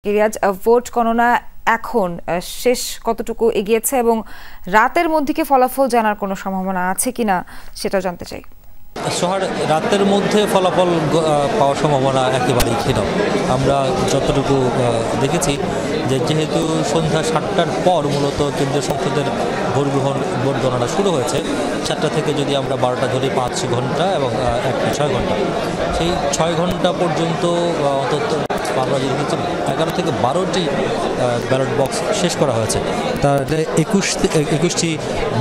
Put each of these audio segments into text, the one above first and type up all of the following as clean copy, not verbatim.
Riaz, vote গণনা এখন শেষ কতটুকু এগিয়েছে এবং রাতের মধ্যে কি ফলাফল জানার কোনো সম্ভাবনা আছে কিনা সেটা জানতে চাই। সোহার, রাতের মধ্যে ফলাফল পাওয়ার সম্ভাবনা একেবারেই ছিল। আমরা যতটুকু দেখেছি যেহেতু সন্ধ্যা 7টার পর মূলত কেন্দ্রীয় সংসদের ভোট গণনা শুরু হয়েছে। 7টা থেকে যদি আমরা 12টা ধরি 5 ঘন্টা এবং 6 ঘন্টা, সেই 6 ঘন্টা পর্যন্ত অন্তত আমরা যদি দেখছি 11 থেকে 12টি ব্যালট বক্স শেষ করা হয়েছে। তাহলে 21টি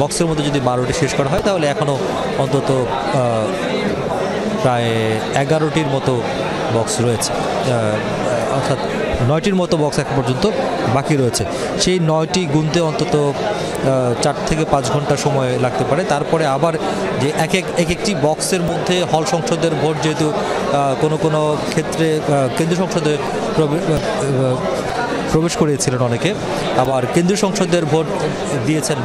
বক্সের মধ্যে যদি 12টি শেষ করা হয় তাহলে এখনও অন্তত প্রায় 11টির মতো বক্স রয়েছে, অর্থাৎ 9টির মতো বক্স এখন পর্যন্ত বাকি রয়েছে। সেই 9টি গুনতে অন্তত 4 থেকে 5 ঘন্টা সময় লাগতে পারে। তারপরে আবার যে একটি বক্সের মধ্যে হল সংসদের ভোট, যেহেতু কোনো ক্ষেত্রে কেন্দ্রীয় সংসদে প্রবেশ করিয়েছিলেন অনেকে, আবার কেন্দ্রীয় সংসদের ভোট দিয়েছেন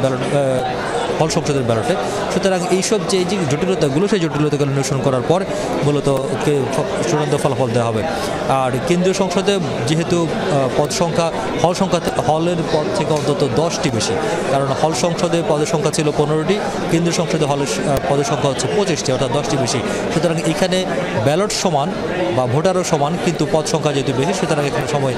হল সংসদের ব্যালটে। সুতরাং এইসব যে জটিলতাগুলো, সেই জটিলতাগুলো নিরসন করার পর মূলত চূড়ান্ত ফলাফল দেওয়া হবে। আর কেন্দ্রীয় সংসদে যেহেতু পদ সংখ্যা হলের পদ থেকে অন্তত 10টি বেশি, কারণ হল সংসদে পদের সংখ্যা ছিল 15টি, কেন্দ্রীয় সংসদে হলের পদের সংখ্যা হচ্ছে 25টি, অর্থাৎ 10টি বেশি। সুতরাং এখানে ব্যালট সমান বা ভোটারও সমান, কিন্তু পদ সংখ্যা যেহেতু বেশি, সুতরাং এখানে সময়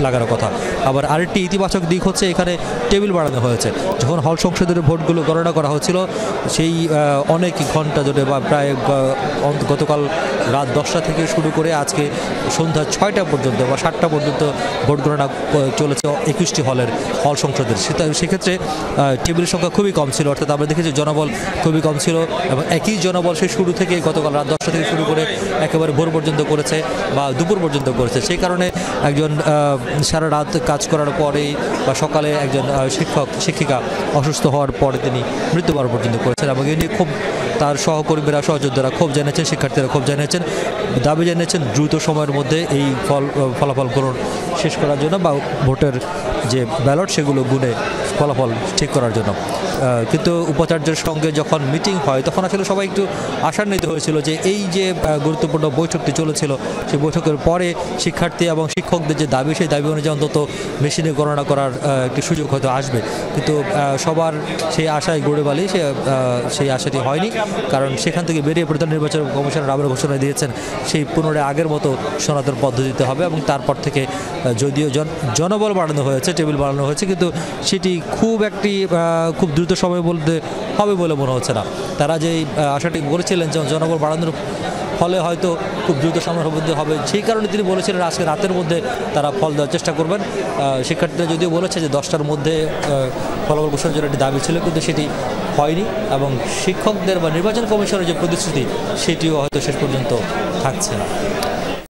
লাগারও কথা। আবার আরেকটি ইতিবাচক দিক হচ্ছে এখানে টেবিল বাড়ানো হয়েছে। যখন হল সংসদের ভোটগুলো গণনা করা হচ্ছিল সেই অনেক ঘন্টা ধরে বা প্রায় গতকাল রাত 10টা থেকে শুরু করে আজকে সন্ধ্যা 6টা পর্যন্ত বা 7টা পর্যন্ত ভোট গণনা চলেছে 21টি হল সংসদের। সেক্ষেত্রে টেবিলের সংখ্যা খুবই কম ছিল, অর্থাৎ আমরা দেখেছি জনবল খুবই কম ছিল এবং একই জনবল সেই শুরু থেকে গতকাল রাত 10টা থেকে শুরু করে একেবারে ভোর পর্যন্ত করেছে বা দুপুর পর্যন্ত করেছে। সেই কারণে একজন সারা রাত কাজ করার পরেই বা সকালে একজন শিক্ষিকা অসুস্থ হওয়ার পরে তিনি মৃত্যুবরণ পর্যন্ত করেছেন এবং এ নিয়ে খুব তার সহকর্মীরা, সহযোদ্ধারা ক্ষোভ জানিয়েছেন, শিক্ষার্থীরা ক্ষোভ জানিয়েছেন, দাবি জানিয়েছেন দ্রুত সময়ের মধ্যে এই ফলাফল গ্রহণ শেষ করার জন্য বা ভোটের যে ব্যালট সেগুলো গুনে ফলাফল ঠিক করার জন্য। কিন্তু উপাচার্যের সঙ্গে যখন মিটিং হয় তখন আসলে সবাই একটু আশান্বিত হয়েছিল যে এই যে গুরুত্বপূর্ণ বৈঠকটি চলেছিল, সেই বৈঠকের পরে শিক্ষার্থী এবং শিক্ষকদের যে দাবি, সেই দাবি অনুযায়ী অন্তত মেশিনে গণনা করার একটি সুযোগ হয়তো আসবে। কিন্তু সবার সেই আশায় গড়ে বালি সেই আশাটি হয়নি, কারণ সেখান থেকে বেরিয়ে প্রধান নির্বাচন কমিশনার আবার ঘোষণা দিয়েছেন সেই পুনরায় আগের মতো সনাতন পদ্ধতিতে হবে এবং তারপর থেকে যদিও জনবল বাড়ানো হয়েছে, টেবিল বাড়ানো হয়েছে, কিন্তু সেটি খুব দ্রুত সময় বলতে হবে বলে মনে হচ্ছে না। তারা যে আশাটি বলেছিলেন যে জনবল বাড়ানোর ফলে হয়তো খুব দ্রুত সময়ের মধ্যে হবে, সেই কারণে তিনি বলেছিলেন আজকে রাতের মধ্যে তারা ফল দেওয়ার চেষ্টা করবেন। শিক্ষার্থীরা যদিও বলেছে যে 10টার মধ্যে ফলাফল ঘোষণার জন্য একটি দাবি ছিল, কিন্তু সেটি হয়নি এবং শিক্ষকদের বা নির্বাচন কমিশনের যে প্রতিশ্রুতি সেটিও হয়তো শেষ পর্যন্ত থাকছে না।